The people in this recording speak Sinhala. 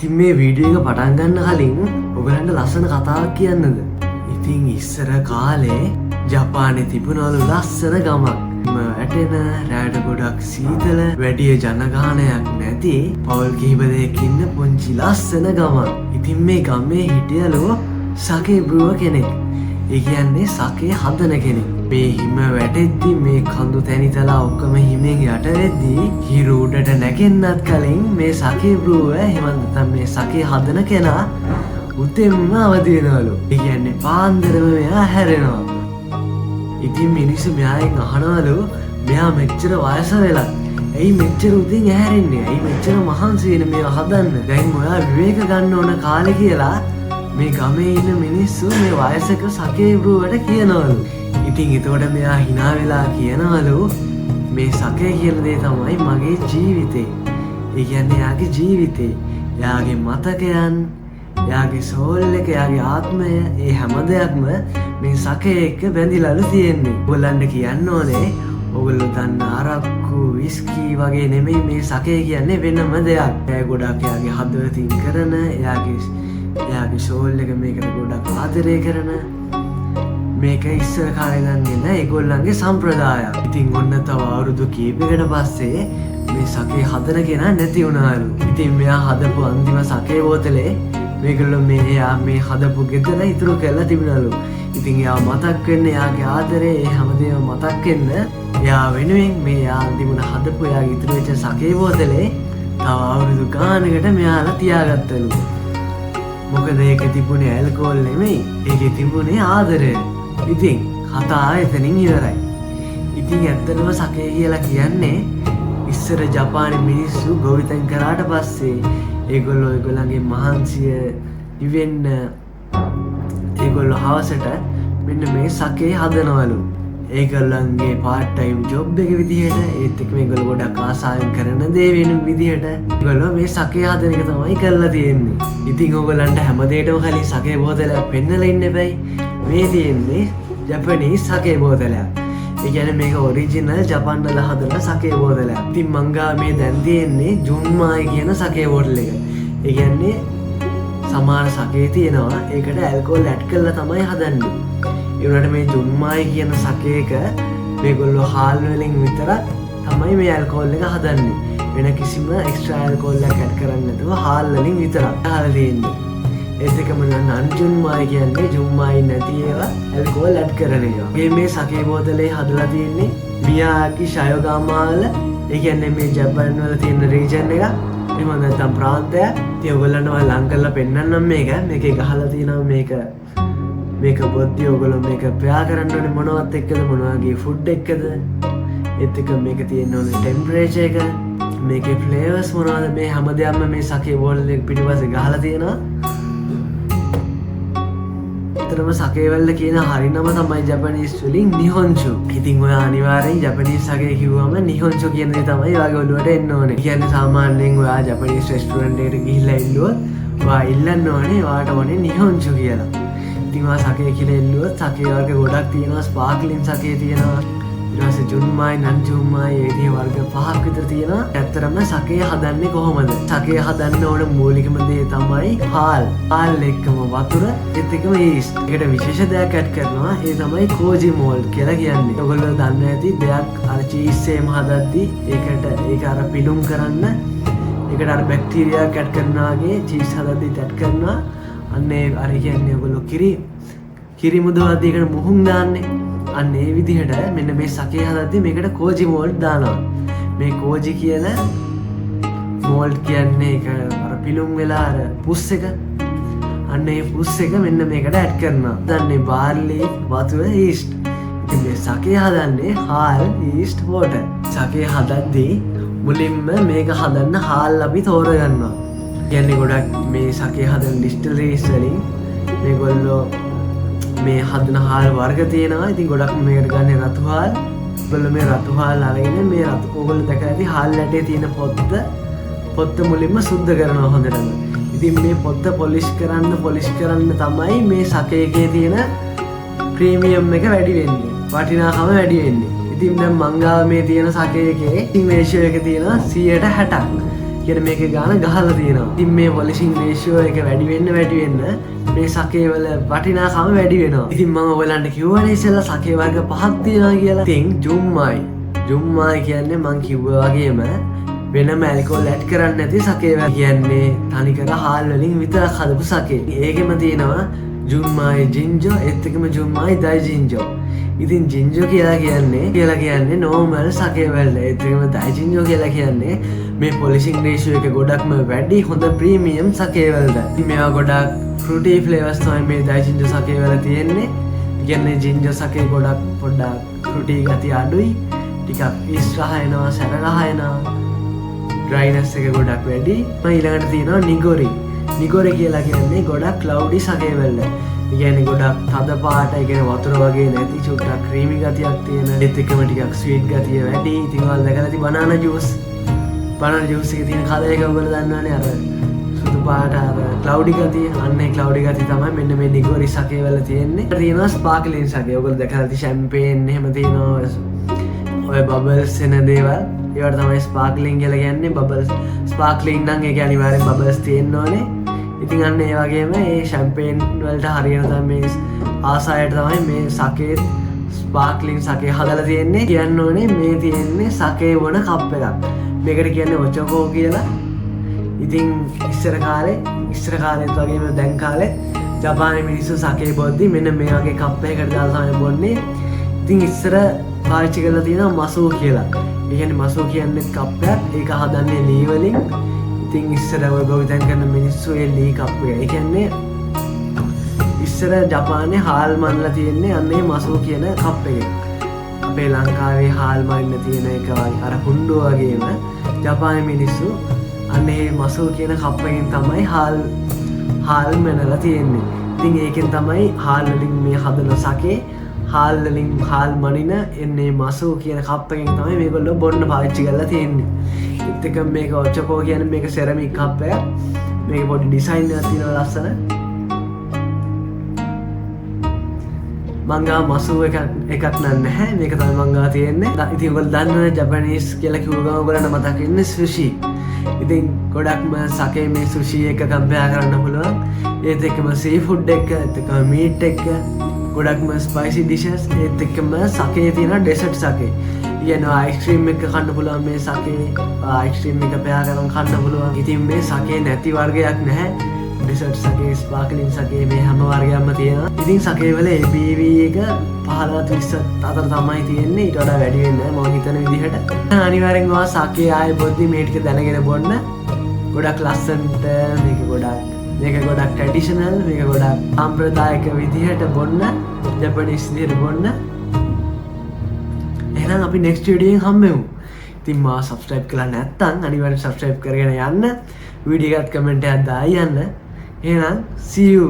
ඉතින් මේ වීඩියෝ එක පටන් ගන්න කලින් ඔයගලන්ට ලස්සන කතාවක් කියන්නද? ඉතින් ඉස්සර කාලේ ජපානයේ තිබුණලු ලස්සන ගමක්. වැටෙන රැට ගොඩක් සීතල වැඩිය ජනගහනයක් නැති පවුල් කිහිප දෙනෙක් ඉන්න පුංචි ලස්සන ගමක්. ඉතින් මේ ගමේ හිටියලු සකේ බ්‍රුව කෙනෙක්. ඒ කියන්නේ සකේ හදන කෙනෙක්. මේ හිම වැටෙද්දි මේ කඳු තැනිතලා ඔක්කොම හිමෙන් යට වෙද්දි හිරු උඩට නැගෙන්නත් කලින් මේ සකේ බ්‍රුව එහෙම නැත්නම් මේ සකේ හදන කෙනා උදෙන්ම අවදි වෙනවලු. ඒ කියන්නේ පාන්දරම මෙයා හැරෙනවා. ඉතින් මිනිස්සු මෙයාගෙන් අහනවලු මෙයා මෙච්චර වයස වෙලා ඇයි මෙච්චර උදෙන් ඇහැරෙන්නේ? ඇයි මෙච්චර මහන්සි වෙන්නේ මේවා හදන්න? දැන් ඔයා විවේක ගන්න ඕන කාලේ කියලා මේ ගමේ ඉන්න මිනිස්සු මේ වයසක සකේ බ්‍රුවට කියනවලු. ඉතින් එතකොට මෙයා hina වෙලා කියනවලු මේ සකේ කියන දේ තමයි මගේ ජීවිතේ. ඒ කියන්නේ එයාගේ ජීවිතේ, එයාගේ මතකයන්, එයාගේ සෝල් එක, එයාගේ ආත්මය, ඒ හැම දෙයක්ම මේ සකේ එක්ක බැඳිලාලු තියෙන්නේ. ඔයගොල්ලන්ට කියන්න ඕනේ ඔයගොල්ලෝ දන්න අරක්කු, විස්කි වගේ නෙමෙයි මේ සකේ කියන්නේ වෙනම දෙයක්. ඒ ගොඩක් එයාගේ හදවතින් කරන, එයාගේ සෝල් එක මේකට ගොඩක් ආදරය කරන මේක ඉස්සර කාලේ ඉඳන් ඒගොල්ලන්ගේ සම්ප්‍රදායක්. ඉතින් ඔන්න තව අවුරුදු කීපයකට පස්සේ මේ සකේ හදන කෙනා නැති වුණාලු. ඉතින් මෙයා හදපු අන්තිම සකේ බෝතලේ මේගොල්ලෝ එයා මේ හදපු ගෙදර ඉතුරු කරලා තිබුණලු. ඉතින් එයා මතක් වෙන්න එයාගේ ආදරේ ඒ හැමදේම මතක් වෙන්න එයා වෙනුවෙන් මේ එයා අන්තිමට හදපු එයාගේ ඉතුරු වෙච්ච සකේ බෝතලේ තව අවුරුදු ගානකට මෙයාලා තියාගත්තලු. මොකද ඒකේ තිබුණේ ඇල්කොහොල් නෙමෙයි. ඒකේ තිබුණේ ආදරය. ඉතින් කතාව එතනින් ඉවරයි. ඉතින් ඇත්තටම සකේ කියලා කියන්නේ ඉස්සර ජපානයේ මිනිස්සු ගොවිතැන් කරාට පස්සේ ඒගොල්ලෝ ඒගොල්ලන්ගේ මහන්සිය ඉවෙන්න ඒගොල්ලෝ හවසට මෙන්න මේ සකේ හදනවලු. ඒගොල්ලන්ගේ පාර්ට් ටයිම් ජොබ් එක විදිහට ඒත් එක්ක මේගොල්ලෝ ගොඩක් ආසාවෙන් කරන දේ වෙන විදිහට ඒගොල්ලෝ මේ සකේ හදන එක තමයි කරලා තියෙන්නේ. ඉතින් ඕගොල්ලන්ට හැමදේටම කලින් සකේ බෝතලයක් පෙන්නලා ඉන්න බෑ. මේ තියෙන්නේ ජපනීස් සකේ බෝතලයක්. ඒ කියන්නේ මේක ඔරිජිනල් ජපාන් වල හදන සකේ බෝතලයක්. ඉතින් මං ගාව මේ දැන් තියෙන්නේ ජුන්මායි කියන සකේ බෝතල් එක. ඒ කියන්නේ සමහර සකේ තියෙනවා ඒකට ඇල්කොහොල් ඇඩ් කරලා තමයි හදන්නේ. ඒ වුණාට මේ ජුන්මායි කියන සකේක මේගොල්ලෝ හාල් වලින් විතරක් තමයි මේ ඇල්කොහොල් එක හදන්නේ. වෙන කිසිම එක්ස්ට්‍රා ඇල්කොහොල් එකක් ඇඩ් කරන්නේ නැතුව හාල් වලින් විතරක් හදලා තියෙන්නේ. ඒත් එකම නන් ජුන්මායි කියන්නේ ජුන්මායි නැති ඒවා ඇල්කොහොල් ඇඩ් කරන ඒවා. මේ සකේ බෝතලේ හදලා තියෙන්නේ මියාගි ෂයෝගාමා වල. ඒ කියන්නේ මේ ජපාන් වල තියෙන රීජන් එක. එහෙම නැත්නම් ප්‍රාන්තයක්. ඉතින් ඔයගොල්ලන්ට මම ලං කරලා පෙන්නන්නම් මේකේ ගහලා තියෙනවා මේක බොද්දි ඔයගොල්ලෝ මේක ප්‍රයා කරන්න ඕනේ මොනවත් එක්කද මොනවාගේ ෆුඩ් එක්කද. ඒත් එක මේක තියෙන ඕනේ ටෙම්පරේචර් එක. මේකේ ෆ්ලේවර්ස් මොනවද මේ හැමදේම මේ සකේ බෝතල් එක පිටිපස්සේ ගහලා තියෙනවා. ඇත්තටම සකේ වල කියන හරියනම තමයි ජපනීස් වලින් නිහොන්චු. ඉතින් ඔයා අනිවාර්යෙන් ජපනීස් සකේ කිව්වම නිහොන්චු කියන දේ තමයි ඔයාගේ ඔළුවට එන්න ඕනේ. ඒ කියන්නේ සාමාන්‍යයෙන් ඔයා ජපනීස් රෙස්ටුරන්ට් එකට ගිහිල්ලා ඉල්ලුවොත් ඔයා ඉල්ලන්න ඕනේ ඔයාට ඕනේ නිහොන්චු කියලා. ඉතින් ඔයා සකේ කියලා ඉල්ලුවොත් සකේ වර්ග ගොඩක් තියෙනවා. ස්පාර්ක්ලින් සකේ තියෙනවා. ඊට පස්සේ ජුන්මායි, නන් ජුන්මායි ඒ විදිහේ වර්ග 5ක් විතර තියෙනවා. ඇත්තටම සකේ හදන්නේ කොහොමද? සකේ හදන්න ඕන මූලිකම දේ තමයි හාල්. හාල් එක්කම වතුර, ඒත් එක්කම ඊස්ට්. ඒකට විශේෂ දෙයක් ඇඩ් කරනවා. ඒ තමයි කෝජි මෝල්ඩ් කියලා කියන්නේ. ඔයගොල්ලෝ දන්න ඇති දෙයක් අර චීස් එකම හදද්දි ඒක අර පිලුම් කරන්න ඒකට අර බැක්ටීරියාවක් ඇඩ් කරනවා වගේ චීස් හදද්දි ඇඩ් කරනවා. අන්න ඒ අර කියන්නේ ඔයගොල්ලෝ කිරි මුදවද්දි ඒකට මුහුන් දාන්නේ. අන්න ඒ විදිහට මෙන්න මේ සකේ හදද්දි මේකට කෝජි මෝල්ඩ් දානවා. මේ කෝජි කියන මෝල්ඩ් කියන්නේ ඒක අර පිලුම් වෙලා අර පුස් එක. අන්න ඒ පුස් එක මෙන්න මේකට ඇඩ් කරනවා. දන්නේ බාර්ලි, වතුර, ඊස්ට්. ඉතින් මේ සකේ හදන්නේ හාල්, ඊස්ට්, වෝටර්. සකේ හදද්දී මුලින්ම මේක හදන්න හාල් අපි තෝරගන්නවා. කියන්නේ ගොඩක් මේ සකේ හදන ඩිස්ටිලරිස් වලින් මේගොල්ලෝ මේ හදන හාල් වර්ග තියෙනවා. ඉතින් ගොඩක් මේකට ගන්නේ රතු හාල්. ඔයගොල්ලෝ මේ රතු හාල් අරගෙන මේ ඔයගොල්ලෝ දැකලා ඇති හාල් ඇටේ තියෙන පොත්ත මුලින්ම සුද්ධ කරනවා හොඳටම. ඉතින් මේ පොත්ත පොලිෂ් කරන්න තමයි මේ සකේ එකේ තියෙන ප්‍රීමියම් එක වැඩි වෙන්නේ. වටිනාකම වැඩි වෙන්නේ. ඉතින් දැන් මං ගාව මේ තියෙන සකේ එකේ ඉතින් රේෂියෝ එක තියෙනවා 160ක්. කියන මේක ගාන ගහලා තියෙනවා. ඉතින් මේ පොලිෂින් රේෂියෝ එක වැඩි වෙන්න මේ සකේ වල වටිනාකම වැඩි වෙනවා. ඉතින් මම ඔයගලන්ට කිව්වනේ ඉස්සෙල්ලා සකේ වර්ග 5ක් තියෙනවා කියලා. ඉතින් ජුම්මයි කියන්නේ මං කිව්වා වගේම වෙනම ඇල්කොහොල් ඇඩ් කරන්නේ නැති සකේ වර්ග කියන්නේ තනිකර හාල් වලින් විතරක් හදපු සකේ. ඒකෙම තියෙනවා ජුම්මයි ජින්ජෝ ඒත් එකම ජුම්මයි දයි ජින්ජෝ. ඉතින් ජින්ජෝ කියලා කියන්නේ නෝමල් සකේ වල. ඒත් එකම දයි ජින්ජෝ කියලා කියන්නේ මේ පොලිෂින් රේෂියෝ එක ගොඩක්ම වැඩි හොඳ ප්‍රීමියම් සකේ වලද. ඉතින් මේවා ගොඩක් ෆෘටි ෆ්ලේවර්ස් තමයි මේ දයි ජින්ජෝ සකේ වල තියෙන්නේ. කියන්නේ ජින්ජෝ සකේ ගොඩක් පොඩ්ඩක් ෆෘටි ගතිය අඩුයි. ටිකක් ඉස්රහ එනවා සැර රහ එනවා. ඩ්‍රයිනස් එක ගොඩක් වැඩි. ඊළඟට තියෙනවා නිගොරි කියලා කියන්නේ ගොඩක් ක්ලවුඩි සකේ වල. කියන්නේ ගොඩක් තද පාට ඒ කියන්නේ වතුර වගේ නැති චුට්ටක් ක්‍රීමි ගතියක් තියෙන. ඒත් එක්කම ටිකක් ස්වීට් ගතිය වැඩි. ඉතින් ඔයාලා දැකලා ඇති බනානා ජූස් එකේ තියෙන කලර් එක ඔයගොල්ලෝ දන්නවනේ අර සුදු පාට අර ක්ලවුඩි ගතිය. අන්න ඒ ක්ලවුඩි ගතිය තමයි මෙන්න මේ නිගොරි සකේ වල තියෙන්නේ. තියෙනවා ස්පාර්ක්ලින් සකේ. ඔයගොල්ලෝ දැකලා ඇති ෂැම්පේන් එහෙම තියෙනවා. ඔය බබල්ස් එන දේවල්. ඒවට තමයි ස්පාර්ක්ලින් කියලා කියන්නේ. බබල්ස් ස්පාර්ක්ලින් නම් ඒක අනිවාර්යෙන් බබල්ස් තියෙන්න ඕනේ. ඉතින් අන්න ඒ වගේම මේ ෂැම්පේන් වලට හරියන තමයි මේ ආසායට තමයි මේ සකේ ස්පාර්ක්ලින් සකේ හදලා තියෙන්නේ. කියන්න ඕනේ මේ තියෙන්නේ සකේ වුණ කප් එකක්. මේකට කියන්නේ ඔචෝකෝ කියලා. ඉතින් ඉස්සර කාලෙත් වගේම දැන් කාලේ ජපානයේ මිනිස්සු සකේ බොද්දි මෙන්න මේ වගේ කප් එකකට දාලා තමයි බොන්නේ. ඉතින් ඉස්සර පාවිච්චි කරලා තියෙනවා මසූ කියලා. ඒ කියන්නේ මසූ කියන්නේ කප් එකක්. ඒක හදන්නේ ලී වලින්. ඉතින් ඉස්සර ඔය ගොවිතැන් කරන මිනිස්සු ඒ ලී කප් එක. ඒ කියන්නේ ඉස්සර ජපානයේ හාල් මන්ලා තියෙන්නේ අන්නේ මසූ කියන කප් එකෙන්. අපේ ලංකාවේ හාල් මන්න තියෙන එක අර හුණ්ඩුව වගේම ජපානයේ මිනිස්සු අන්නේ මසූ කියන කප් එකෙන් තමයි හාල් මනලා තියෙන්නේ. ඉතින් ඒකෙන් තමයි හාල් වලින් මේ හදන සකේ හාල් වලින් හාල් මනින එන්නේ මසූ කියන කප් එකෙන් තමයි මේගොල්ලෝ බොන්න පාවිච්චි කරලා තියෙන්නේ. ඒත් එක මේක ඔචකෝ කියන්නේ මේක සෙරමික් කප් එකක්. මේක පොඩි ඩිසයින් එකක් තියෙනවා ලස්සන. මංගා මසූ එකක් නැහැ. මේක තමයි මංගා තියෙන්නේ. ඉතින් ඔයගොල්ලෝ දන්නවනේ ජපනීස් කියලා කිව්ව ගමන් ඔයගොල්ලන්ට මතක් වෙන්නේ සුෂි. ඉතින් ගොඩක්ම සකේ මේ සුෂි එක කම්පෙයාර් කරන්න පුළුවන්. ඒත් එක්කම සී ෆුඩ් එක, ඒත් එක්කම මීට් එක, ගොඩක්ම ස්පයිසි ඩිෂස්, ඒත් එක්කම සකේ තියෙන ඩෙසර්ට් සකේ. කියනවා අයිස්ක්‍රීම් එක කන්න පුළුවන් මේ සකේ. අයිස්ක්‍රීම් එක පෙයා කරන් කන්න පුළුවන්. ඉතින් මේ සකේ නැති වර්ගයක් නැහැ. ඩෙසර්ට් සකේ, ස්පාර්ක්ලින් සකේ මේ හැම වර්ගයක්ම තියෙනවා. ඉතින් සකේ වල ABV එක 15-20 අතර තමයි තියෙන්නේ. ඊට වඩා වැඩි වෙන්නේ නැහැ මම හිතන විදිහට. අනිවාර්යෙන්ම ඔයා සකේ ආයේ බොද්දි මේ ටික දැනගෙන බොන්න. ගොඩක් ලස්සනට මේක ගොඩක් ට්‍රැඩිෂනල්, මේක ගොඩක් සාම්ප්‍රදායික විදිහට බොන්න, ජපනීස් විදිහට බොන්න. එහෙනම් අපි next video එකෙන් හම්බෙමු. ඉතින් මාව subscribe කරලා නැත්නම් අනිවාර්යෙන් subscribe කරගෙන යන්න. වීඩියෝ එකත් කමෙන්ට් එකක් දාලා යන්න. එහෙනම් see you